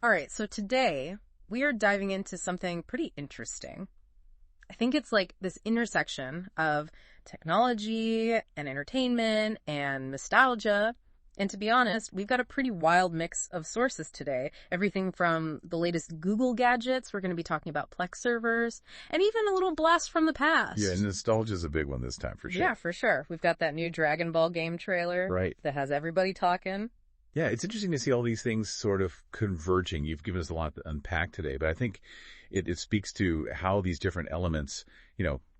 All right, so today we are diving into something pretty interesting. I think it's like this intersection of technology and entertainment and nostalgia. And to be honest, we've got a pretty wild mix of sources today. Everything from the latest Google gadgets, we're going to be talking about Plex servers, and even a little blast from the past. Yeah, nostalgia's a big one this time, for sure. Yeah, for sure. We've got that new Dragon Ball game trailer. Right. That has everybody talking. Yeah, it's interesting to see all these things sort of converging. You've given us a lot to unpack today, but I think it speaks to how these different elements,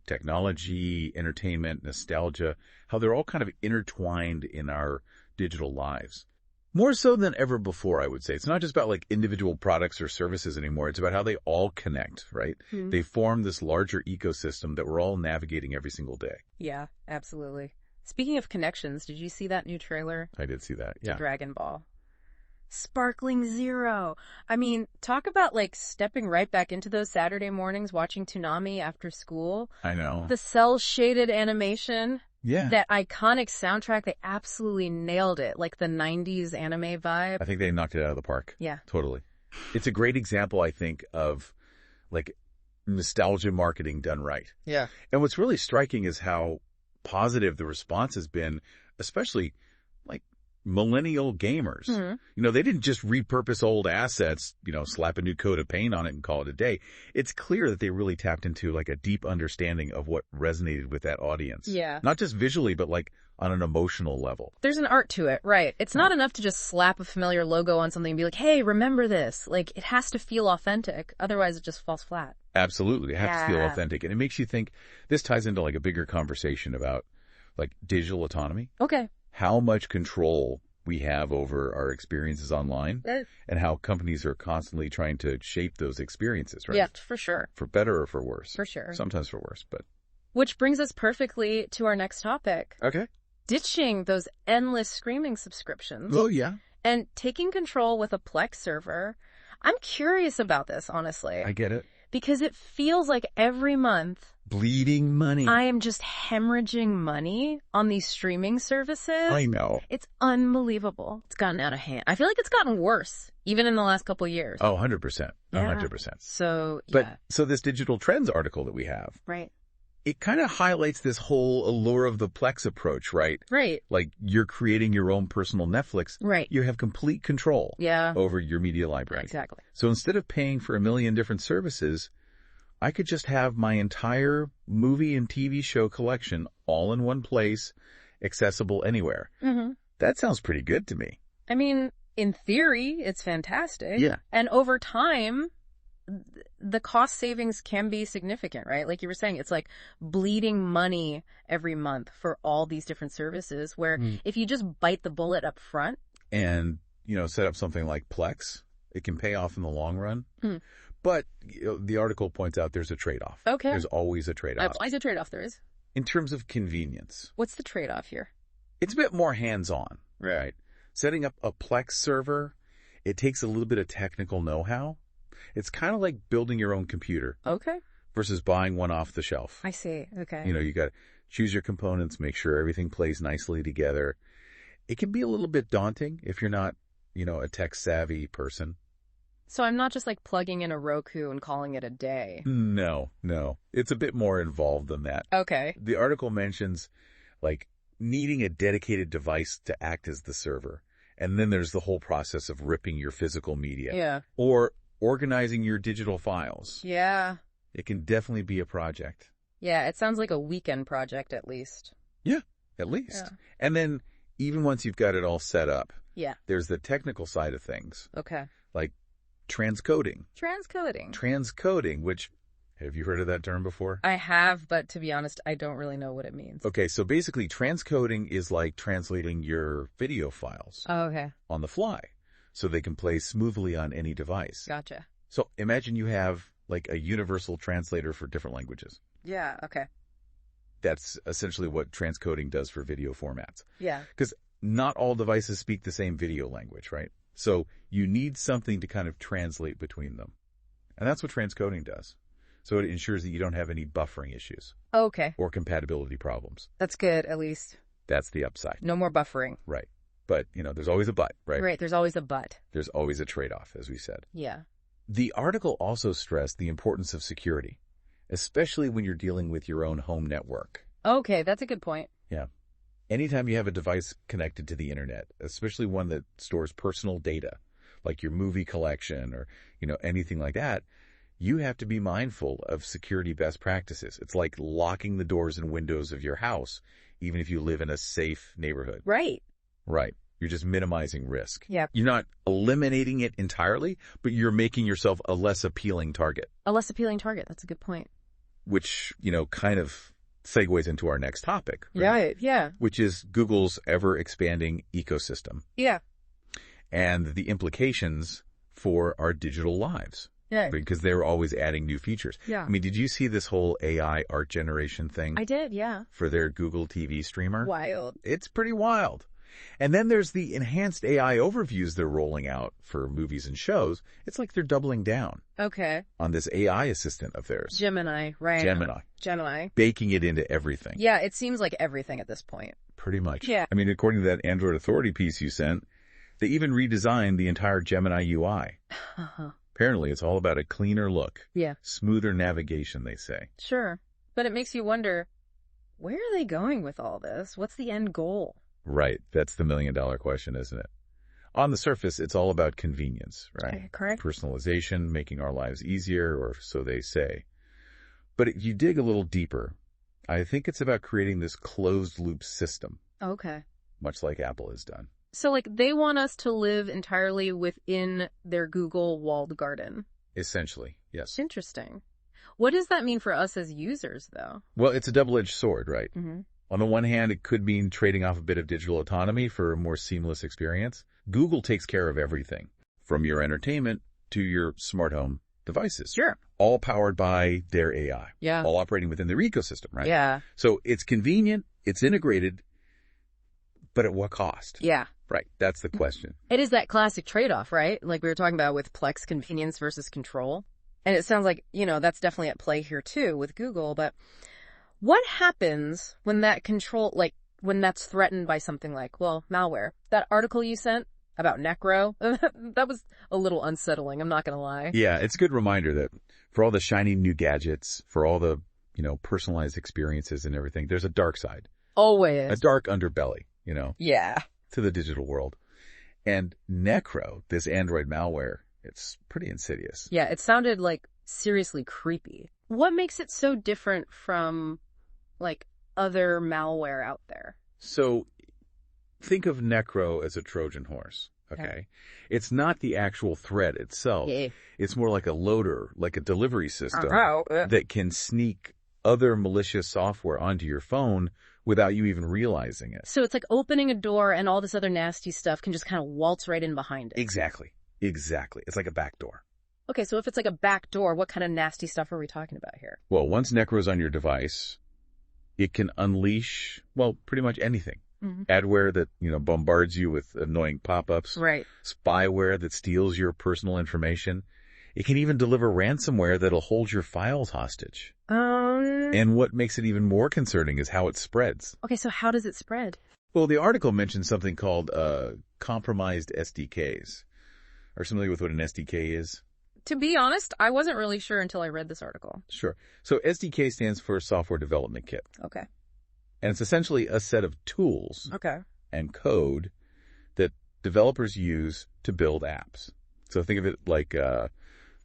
technology, entertainment, nostalgia, how they're all kind of intertwined in our digital lives. More so than ever before, I would say. It's not just about like individual products or services anymore. It's about how they all connect, right? Mm-hmm. They form this larger ecosystem that we're all navigating every single day. Yeah, absolutely. Speaking of connections, did you see that new trailer? I did see that, yeah. Dragon Ball. Sparkling Zero. I mean, talk about like stepping right back into those Saturday mornings watching Toonami after school. I know. The cel-shaded animation. Yeah. That iconic soundtrack, they absolutely nailed it. Like the 90s anime vibe. I think they knocked it out of the park. Yeah. Totally. It's a great example, I think, of like nostalgia marketing done right. Yeah. And what's really striking is how positive the response has been, especially like millennial gamers. Mm-hmm. They didn't just repurpose old assets, slap a new coat of paint on it and call it a day. It's clear that they really tapped into like a deep understanding of what resonated with that audience. Yeah. Not just visually, but like on an emotional level. There's an art to it, right? It's not enough to just slap a familiar logo on something and be like, hey, remember this. Like, it has to feel authentic. Otherwise, it just falls flat. Absolutely. It has to feel authentic. And it makes you think, this ties into like a bigger conversation about like digital autonomy. Okay. How much control we have over our experiences online and how companies are constantly trying to shape those experiences, right? Yeah, for sure. For better or for worse. For sure. Sometimes for worse, but. Which brings us perfectly to our next topic. Okay. Ditching those endless streaming subscriptions. Oh, yeah. And taking control with a Plex server. I'm curious about this, honestly. I get it. Because it feels like every month bleeding money. I am just hemorrhaging money on these streaming services. I know. It's unbelievable. It's gotten out of hand. I feel like it's gotten worse, even in the last couple of years. Oh, 100%. Yeah. 100%. So, yeah. But, so this digital trends article that we have. Right. It kind of highlights this whole allure of the Plex approach, right? Right. Like you're creating your own personal Netflix. Right. You have complete control over your media library. Exactly. So instead of paying for a million different services, I could just have my entire movie and TV show collection all in one place, accessible anywhere. Mm-hmm. That sounds pretty good to me. I mean, in theory, it's fantastic. Yeah. And over time, the cost savings can be significant, right? Like you were saying, it's like bleeding money every month for all these different services where if you just bite the bullet up front. And, set up something like Plex, it can pay off in the long run. But the article points out there's a trade-off. Okay. There's always a trade-off. Always a trade-off there is. In terms of convenience. What's the trade-off here? It's a bit more hands-on, right? Setting up a Plex server, it takes a little bit of technical know-how. It's kind of like building your own computer. Okay. Versus buying one off the shelf. I see. Okay. You got to choose your components, make sure everything plays nicely together. It can be a little bit daunting if you're not, a tech-savvy person. So I'm not just like plugging in a Roku and calling it a day. No. It's a bit more involved than that. Okay. The article mentions like needing a dedicated device to act as the server. And then there's the whole process of ripping your physical media. Yeah. Or organizing your digital files. Yeah. It can definitely be a project. Yeah, it sounds like a weekend project at least. Yeah, at least. Yeah. And then even once you've got it all set up, there's the technical side of things. Okay. Like transcoding. Transcoding, which, have you heard of that term before? I have, but to be honest, I don't really know what it means. Okay, so basically transcoding is like translating your video files on the fly so they can play smoothly on any device. Gotcha. So imagine you have like a universal translator for different languages. Yeah, okay. That's essentially what transcoding does for video formats. Yeah. Because not all devices speak the same video language, right? So you need something to kind of translate between them. And that's what transcoding does. So it ensures that you don't have any buffering issues. Okay. Or compatibility problems. That's good, at least. That's the upside. No more buffering. Right. But, there's always a but, right? Right, there's always a but. There's always a trade-off, as we said. Yeah. The article also stressed the importance of security, especially when you're dealing with your own home network. Okay, that's a good point. Yeah. Anytime you have a device connected to the internet, especially one that stores personal data, like your movie collection or, anything like that, you have to be mindful of security best practices. It's like locking the doors and windows of your house, even if you live in a safe neighborhood. Right. Right. You're just minimizing risk. Yep. You're not eliminating it entirely, but you're making yourself a less appealing target. A less appealing target. That's a good point. Which, kind of segues into our next topic. Right? Yeah. Which is Google's ever-expanding ecosystem. Yeah. And the implications for our digital lives. Yeah. Because they're always adding new features. Yeah. I mean, did you see this whole AI art generation thing? I did, yeah. For their Google TV streamer? Wild. It's pretty wild. And then there's the enhanced AI overviews they're rolling out for movies and shows. It's like they're doubling down. Okay. On this AI assistant of theirs. Gemini, right. Gemini. Baking it into everything. Yeah, it seems like everything at this point. Pretty much. Yeah. I mean, according to that Android Authority piece you sent, they even redesigned the entire Gemini UI. Uh-huh. Apparently, it's all about a cleaner look. Yeah. Smoother navigation, they say. Sure. But it makes you wonder, where are they going with all this? What's the end goal? Right. That's the million-dollar question, isn't it? On the surface, it's all about convenience, right? Okay, correct. Personalization, making our lives easier, or so they say. But if you dig a little deeper, I think it's about creating this closed-loop system. Okay. Much like Apple has done. So, they want us to live entirely within their Google walled garden. Essentially, yes. Interesting. What does that mean for us as users, though? Well, it's a double-edged sword, right? Mm-hmm. On the one hand, it could mean trading off a bit of digital autonomy for a more seamless experience. Google takes care of everything, from your entertainment to your smart home devices. Sure. All powered by their AI. Yeah. All operating within their ecosystem, right? Yeah. So it's convenient, it's integrated, but at what cost? Yeah. Right. That's the question. It is that classic trade-off, right? Like we were talking about with Plex, convenience versus control. And it sounds like, that's definitely at play here too with Google, but what happens when that control, when that's threatened by something like, malware? That article you sent about Necro, that was a little unsettling, I'm not going to lie. Yeah, it's a good reminder that for all the shiny new gadgets, for all the, personalized experiences and everything, there's a dark side. Always. A dark underbelly, Yeah. To the digital world. And Necro, this Android malware, it's pretty insidious. Yeah, it sounded seriously creepy. What makes it so different from other malware out there? So think of Necro as a Trojan horse, okay? It's not the actual threat itself. Yeah. It's more like a loader, like a delivery system that can sneak other malicious software onto your phone without you even realizing it. So it's like opening a door and all this other nasty stuff can just kind of waltz right in behind it. Exactly. It's like a back door. Okay, so if it's like a back door, what kind of nasty stuff are we talking about here? Well, once Necro's on your device, it can unleash, pretty much anything. Mm-hmm. Adware that, bombards you with annoying pop-ups. Right. Spyware that steals your personal information. It can even deliver ransomware that'll hold your files hostage. And what makes it even more concerning is how it spreads. Okay, so how does it spread? Well, the article mentions something called compromised SDKs. Are you familiar with what an SDK is? To be honest, I wasn't really sure until I read this article. Sure. So SDK stands for Software Development Kit. Okay. And it's essentially a set of tools and code that developers use to build apps. So think of it like a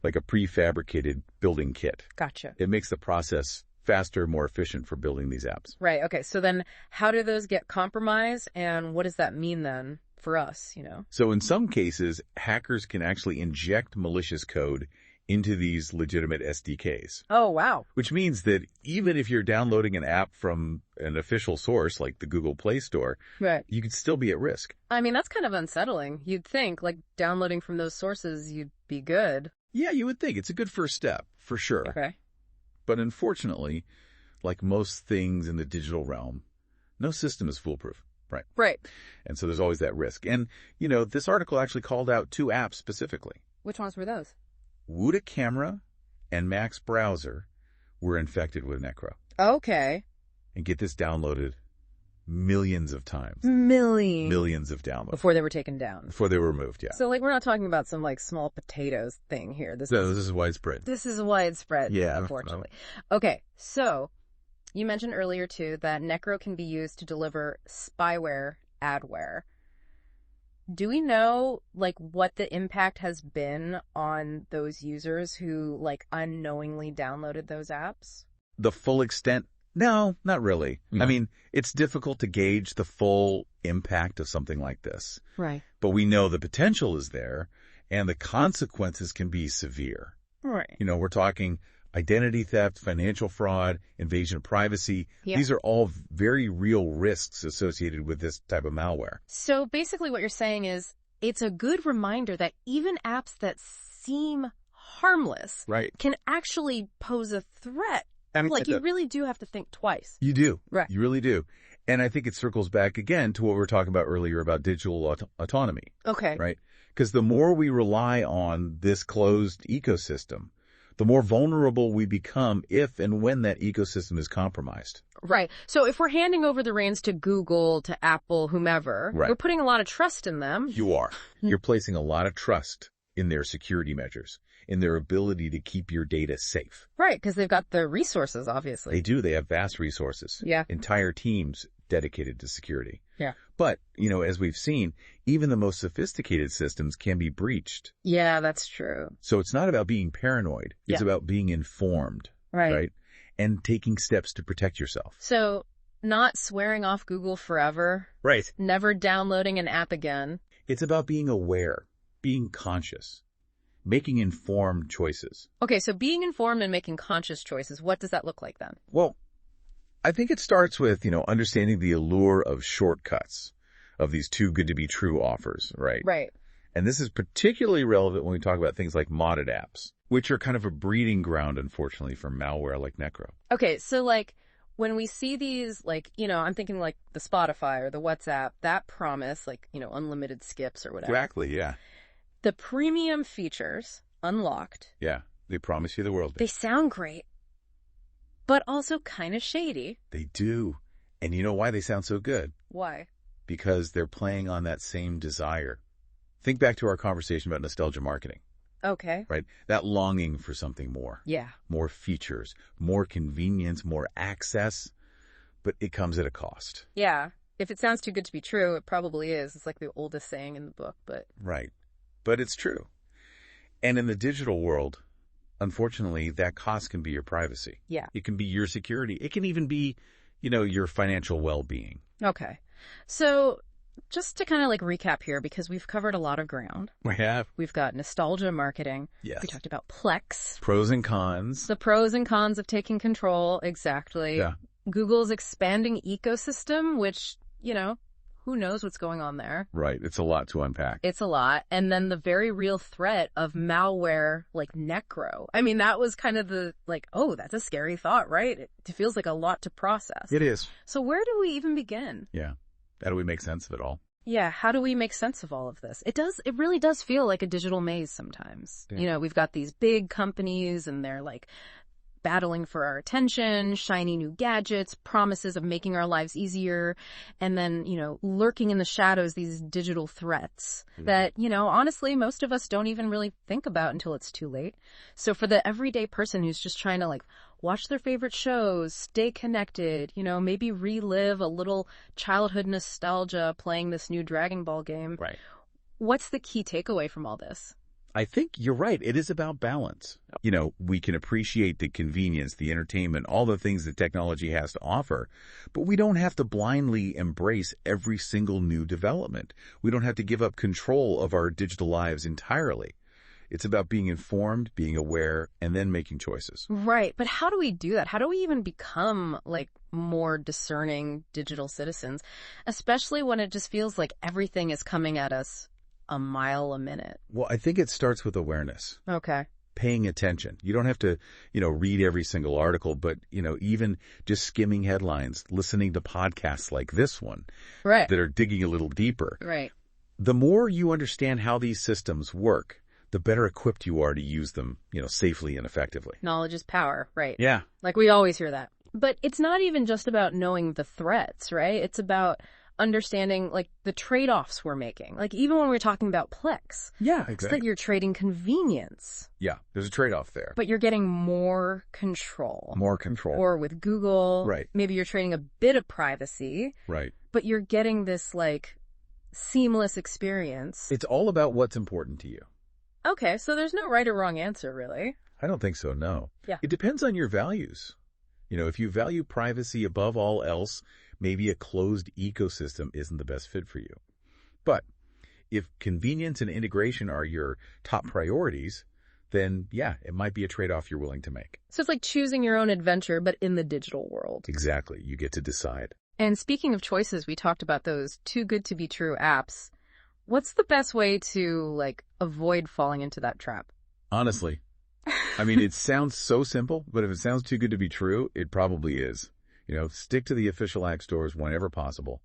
prefabricated building kit. Gotcha. It makes the process faster, more efficient for building these apps. Right. Okay. So then how do those get compromised and what does that mean then for us, So in some cases, hackers can actually inject malicious code into these legitimate SDKs. Oh, wow. Which means that even if you're downloading an app from an official source like the Google Play Store, right, you could still be at risk. I mean, that's kind of unsettling. You'd think, downloading from those sources, you'd be good. Yeah, you would think. It's a good first step, for sure. Okay. But unfortunately, like most things in the digital realm, no system is foolproof. Right. Right. And so there's always that risk. And, this article actually called out 2 apps specifically. Which ones were those? Wuda Camera and Max Browser were infected with Necro. Okay. And get this downloaded millions of times. Millions of downloads. before they were taken down. Before they were removed, yeah. So, like, we're not talking about some, like, small potatoes thing here. This is widespread. This is widespread, yeah, unfortunately. Okay, so you mentioned earlier, too, that Necro can be used to deliver spyware adware. Do we know, like, what the impact has been on those users who, like, unknowingly downloaded those apps? The full extent? No, not really. No. I mean, it's difficult to gauge the full impact of something like this. Right. But we know the potential is there, and the consequences can be severe. Right. You know, we're talking identity theft, financial fraud, invasion of privacy. Yeah. These are all very real risks associated with this type of malware. So basically what you're saying is it's a good reminder that even apps that seem harmless can actually pose a threat. Like, you really do have to think twice. You do. Right. You really do. And I think it circles back again to what we were talking about earlier about digital autonomy. Okay. Right? Because the more we rely on this closed ecosystem, the more vulnerable we become if and when that ecosystem is compromised. Right. So if we're handing over the reins to Google, to Apple, whomever, we're putting a lot of trust in them. You are. You're placing a lot of trust in their security measures, in their ability to keep your data safe. Right, because they've got the resources, obviously. They do. They have vast resources. Yeah. Entire teams dedicated to security. Yeah. But, you know, as we've seen, even the most sophisticated systems can be breached. Yeah, that's true. So it's not about being paranoid. It's about being informed. Right? And taking steps to protect yourself. So not swearing off Google forever. Right. Never downloading an app again. It's about being aware, being conscious, making informed choices. Okay, so being informed and making conscious choices, what does that look like then? Well, I think it starts with, you know, understanding the allure of shortcuts, of these too good to be true offers, right? Right. And this is particularly relevant when we talk about things like modded apps, which are kind of a breeding ground, unfortunately, for malware like Necro. Okay, so like when we see these, like, you know, I'm thinking like the Spotify or the WhatsApp, that promise, like, you know, unlimited skips or whatever. Exactly, yeah. The premium features, unlocked. Yeah, they promise you the world. They sound great, but also kind of shady. They do. And you know why they sound so good? Why? Because they're playing on that same desire. Think back to our conversation about nostalgia marketing. Okay. Right? That longing for something more. Yeah. More features, more convenience, more access, but it comes at a cost. Yeah. If it sounds too good to be true, it probably is. It's like the oldest saying in the book, but... Right. But it's true. And in the digital world, unfortunately, that cost can be your privacy. Yeah. It can be your security. It can even be, you know, your financial well-being. Okay. So just to kind of like recap here, because we've covered a lot of ground. We have. We've got nostalgia marketing. Yes. We talked about Plex. Pros and cons. The pros and cons of taking control. Exactly. Yeah. Google's expanding ecosystem, which, you know, who knows what's going on there? Right. It's a lot to unpack. It's a lot. And then the very real threat of malware like Necro. I mean, that was kind of the, like, oh, that's a scary thought, right? It feels like a lot to process. It is. So where do we even begin? Yeah. How do we make sense of it all? Yeah. How do we make sense of all of this? It really does feel like a digital maze sometimes. Yeah. You know, we've got these big companies and they're like battling for our attention, shiny new gadgets, promises of making our lives easier, and then, you know, lurking in the shadows, these digital threats that, you know, honestly, most of us don't even really think about until it's too late. So for the everyday person who's just trying to like watch their favorite shows, stay connected, you know, maybe relive a little childhood nostalgia playing this new Dragon Ball game. Right. What's the key takeaway from all this? I think you're right. It is about balance. You know, we can appreciate the convenience, the entertainment, all the things that technology has to offer, but we don't have to blindly embrace every single new development. We don't have to give up control of our digital lives entirely. It's about being informed, being aware, and then making choices. Right. But how do we do that? How do we even become like more discerning digital citizens, especially when it just feels like everything is coming at us a mile a minute? Well, I think it starts with awareness. Okay. Paying attention. You don't have to, you know, read every single article, but, you know, even just skimming headlines, listening to podcasts like this one. Right. That are digging a little deeper. Right. The more you understand how these systems work, the better equipped you are to use them, you know, safely and effectively. Knowledge is power. Right. Yeah. Like we always hear that. But it's not even just about knowing the threats, right? It's about understanding, like, the trade-offs we're making. Like, even when we're talking about Plex. Yeah, It's exactly. that you're trading convenience, Yeah, there's a trade-off there. but you're getting more control. More control. Or with Google, Right. maybe you're trading a bit of privacy, Right. but you're getting this, like, seamless experience. It's all about what's important to you. Okay, so there's no right or wrong answer, really. I don't think so, no. Yeah. It depends on your values. You know, if you value privacy above all else, maybe a closed ecosystem isn't the best fit for you. But if convenience and integration are your top priorities, then yeah, it might be a trade-off you're willing to make. So it's like choosing your own adventure, but in the digital world. Exactly. You get to decide. And speaking of choices, we talked about those too good to be true apps. What's the best way to, like, avoid falling into that trap? Honestly, I mean, it sounds so simple, but if it sounds too good to be true, it probably is. You know, stick to the official app stores whenever possible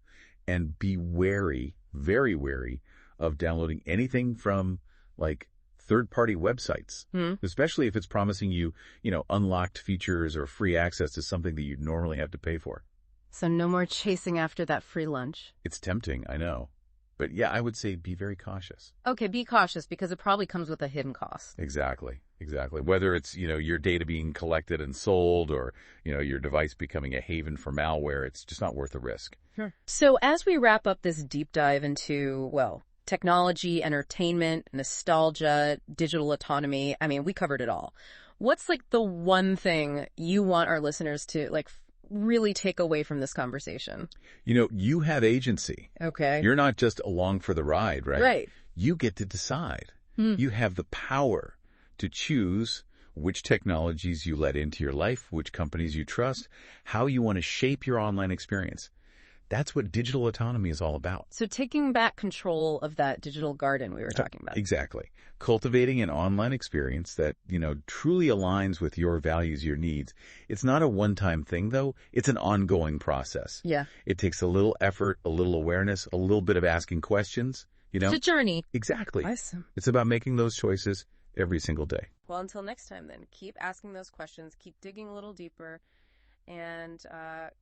and be wary, very wary of downloading anything from, like, third-party websites, especially if it's promising you, you know, unlocked features or free access to something that you'd normally have to pay for. So no more chasing after that free lunch. It's tempting, I know. But yeah, I would say be very cautious. Okay, be cautious because it probably comes with a hidden cost. Exactly. Exactly. Whether it's, you know, your data being collected and sold or, you know, your device becoming a haven for malware, it's just not worth the risk. Sure. So as we wrap up this deep dive into, well, technology, entertainment, nostalgia, digital autonomy, I mean, we covered it all. What's, like, the one thing you want our listeners to, like, really take away from this conversation? You know, you have agency. Okay. You're not just along for the ride, right? Right. You get to decide. You have the power to choose which technologies you let into your life, which companies you trust, how you want to shape your online experience. That's what digital autonomy is all about. So taking back control of that digital garden we were talking about. Exactly. Cultivating an online experience that, you know, truly aligns with your values, your needs. It's not a one-time thing, though. It's an ongoing process. Yeah. It takes a little effort, a little awareness, a little bit of asking questions, you know? It's a journey. Exactly. Awesome. It's about making those choices every single day. Well, until next time, then, keep asking those questions, keep digging a little deeper, and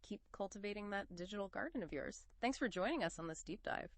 keep cultivating that digital garden of yours. Thanks for joining us on this deep dive.